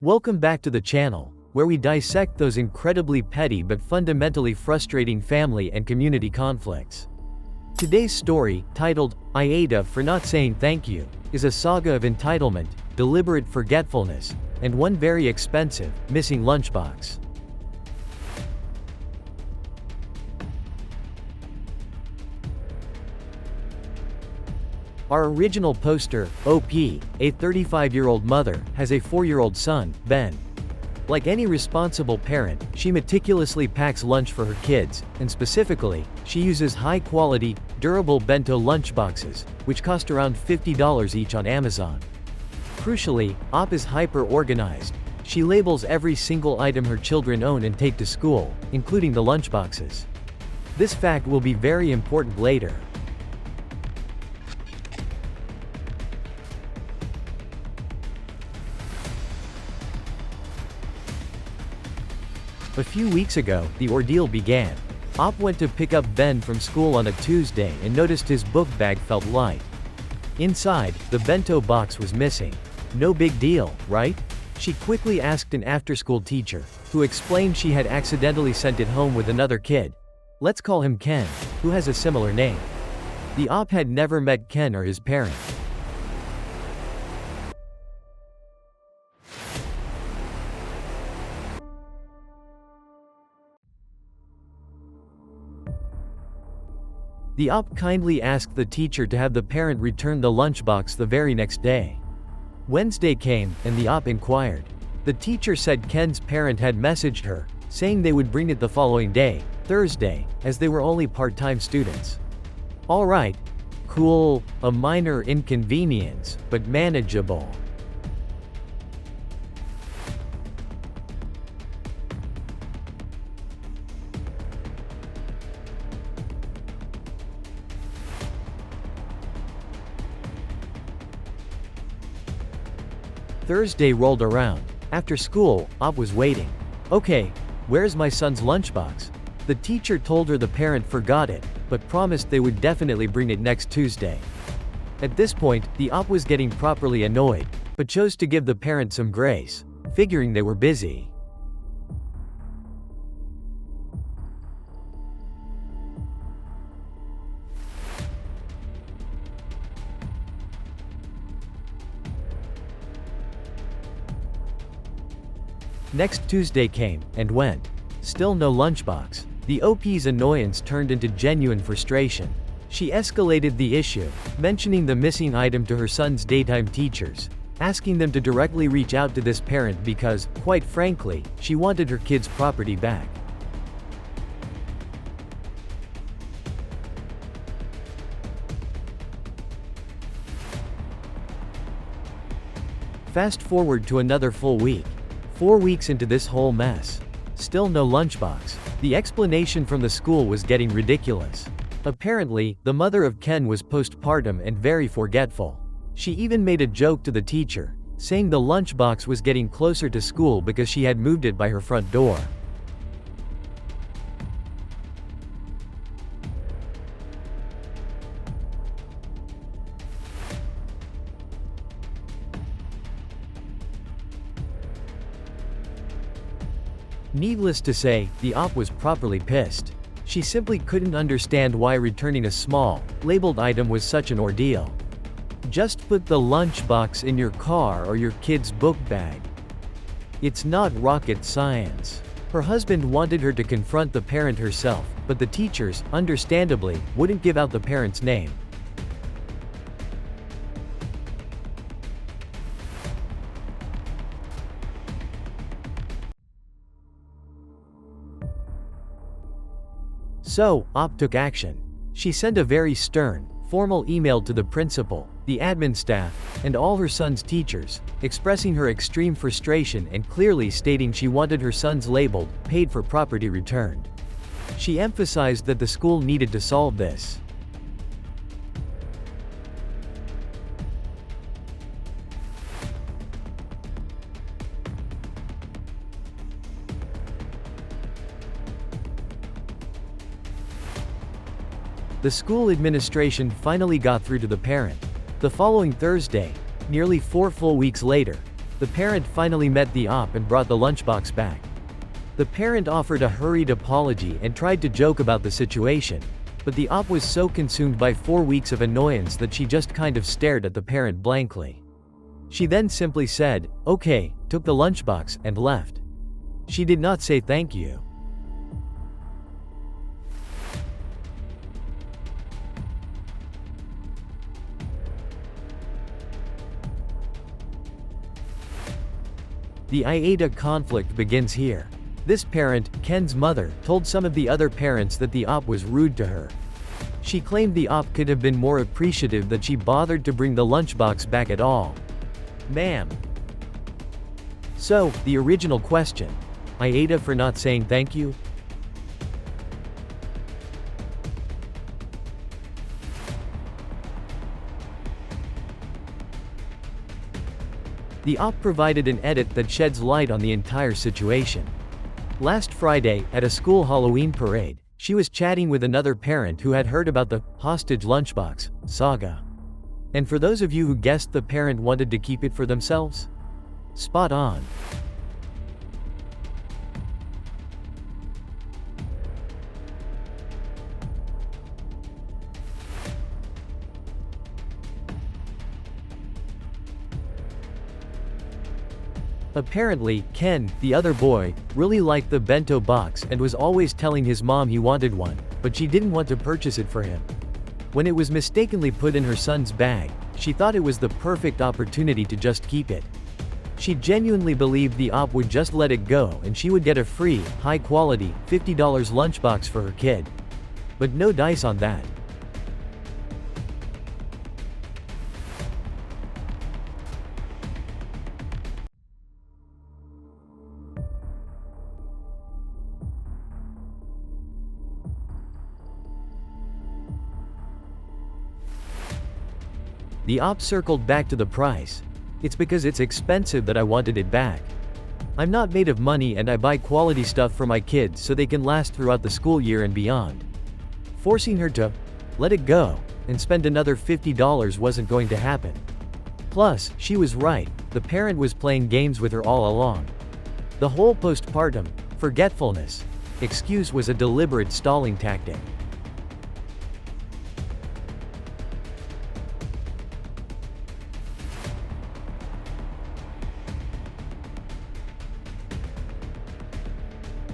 Welcome back to the channel, where we dissect those incredibly petty but fundamentally frustrating family and community conflicts. Today's story, titled, AITA for Not Saying Thank You, is a saga of entitlement, deliberate forgetfulness, and one very expensive, missing lunchbox. Our original poster, OP, a 35-year-old mother, has a 4-year-old son, Ben. Like any responsible parent, she meticulously packs lunch for her kids, and specifically, she uses high-quality, durable bento lunchboxes, which cost around $50 each on Amazon. Crucially, OP is hyper-organized. She labels every single item her children own and take to school, including the lunchboxes. This fact will be very important later. A few weeks ago, the ordeal began. OP went to pick up Ben from school on a Tuesday and noticed his book bag felt light. Inside, the bento box was missing. No big deal, right? She quickly asked an after-school teacher, who explained she had accidentally sent it home with another kid. Let's call him Ken, who has a similar name. The OP had never met Ken or his parent. The OP kindly asked the teacher to have the parent return the lunchbox the very next day. Wednesday came, and the OP inquired. The teacher said Ken's parent had messaged her, saying they would bring it the following day, Thursday, as they were only part-time students. Alright. Cool, a minor inconvenience, but manageable. Thursday rolled around. After school, OP was waiting. Okay, where's my son's lunchbox? The teacher told her the parent forgot it, but promised they would definitely bring it next Tuesday. At this point, the OP was getting properly annoyed, but chose to give the parent some grace, figuring they were busy. Next Tuesday came, and went. Still no lunchbox. The OP's annoyance turned into genuine frustration. She escalated the issue, mentioning the missing item to her son's daytime teachers, asking them to directly reach out to this parent because, quite frankly, she wanted her kid's property back. Fast forward to another full week. 4 weeks into this whole mess. Still no lunchbox. The explanation from the school was getting ridiculous. Apparently, the mother of Ken was postpartum and very forgetful. She even made a joke to the teacher, saying the lunchbox was getting closer to school because she had moved it by her front door. Needless to say, the OP was properly pissed. She simply couldn't understand why returning a small, labeled item was such an ordeal. Just put the lunchbox in your car or your kid's book bag. It's not rocket science. Her husband wanted her to confront the parent herself, but the teachers, understandably, wouldn't give out the parent's name. So, OP took action. She sent a very stern, formal email to the principal, the admin staff, and all her son's teachers, expressing her extreme frustration and clearly stating she wanted her sons labeled, paid for property returned. She emphasized that the school needed to solve this. The school administration finally got through to the parent. The following Thursday, nearly 4 full weeks later, The parent finally met the op and brought the lunchbox back. The parent offered a hurried apology and tried to joke about the situation, but the op was so consumed by 4 weeks of annoyance that she just kind of stared at the parent blankly. She then simply said, "Okay," took the lunchbox, and left. She did not say thank you. The AITA conflict begins here. This parent, Ken's mother, told some of the other parents that the op was rude to her. She claimed the op could have been more appreciative that she bothered to bring the lunchbox back at all. Ma'am. So, the original question. AITA for not saying thank you? The op provided an edit that sheds light on the entire situation. Last Friday, at a school Halloween parade, she was chatting with another parent who had heard about the hostage lunchbox saga. And for those of you who guessed the parent wanted to keep it for themselves? Spot on. Apparently, Ken, the other boy, really liked the bento box and was always telling his mom he wanted one, but she didn't want to purchase it for him. When it was mistakenly put in her son's bag, she thought it was the perfect opportunity to just keep it. She genuinely believed the op would just let it go and she would get a free, high-quality, $50 lunchbox for her kid. But no dice on that. The op circled back to the price. "It's because it's expensive that I wanted it back. I'm not made of money and I buy quality stuff for my kids so they can last throughout the school year and beyond." Forcing her to let it go and spend another $50 wasn't going to happen. Plus, she was right, the parent was playing games with her all along. The whole postpartum forgetfulness excuse was a deliberate stalling tactic.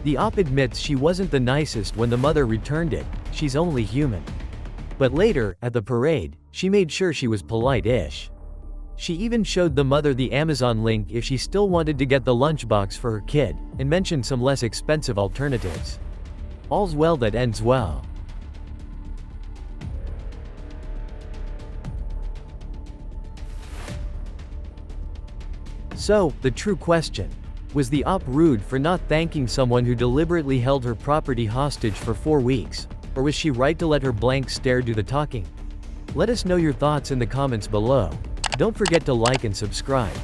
The op admits she wasn't the nicest when the mother returned it, she's only human. But later, at the parade, she made sure she was polite-ish. She even showed the mother the Amazon link if she still wanted to get the lunchbox for her kid, and mentioned some less expensive alternatives. All's well that ends well. So, the true question. Was the op rude for not thanking someone who deliberately held her property hostage for 4 weeks? Or was she right to let her blank stare do the talking? Let us know your thoughts in the comments below. Don't forget to like and subscribe.